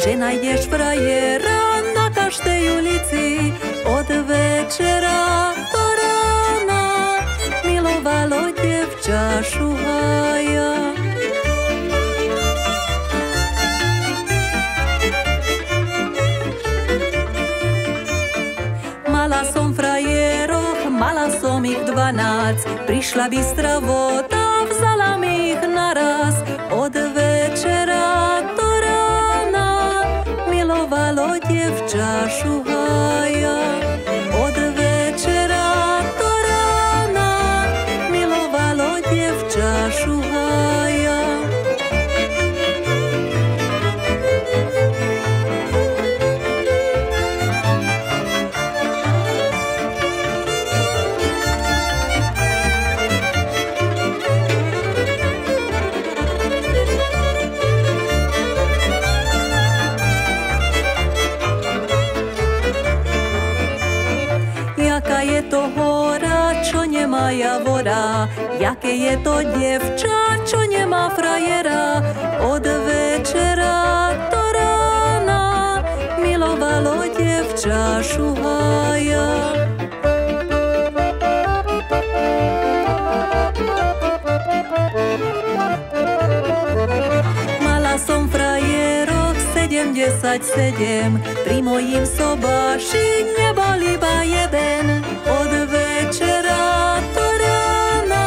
že nájdeš frajera na každej ulici. Od večera do rána milovalo dievča šuhaja. Mala som frajerov, mala som ich 12. Prišla bystrá voda, vzala mi ich naraz. Od večera do rána milovalo dievča šuhaja. Od večera do rána milovalo dievča šuhaja. Jaká je to hora, čo nemá javora, jaké je to dievča, čo nemá frajera. Od večera do rána milovalo dievča šuhaja. Mala som frajerok 77, pri mojim sobáši nebol iba jeden. Od večera do rána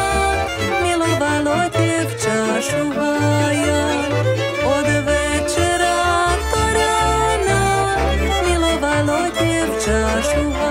milovalo dievča šuhaja. Od večera do rána milovalo dievča šuhaja.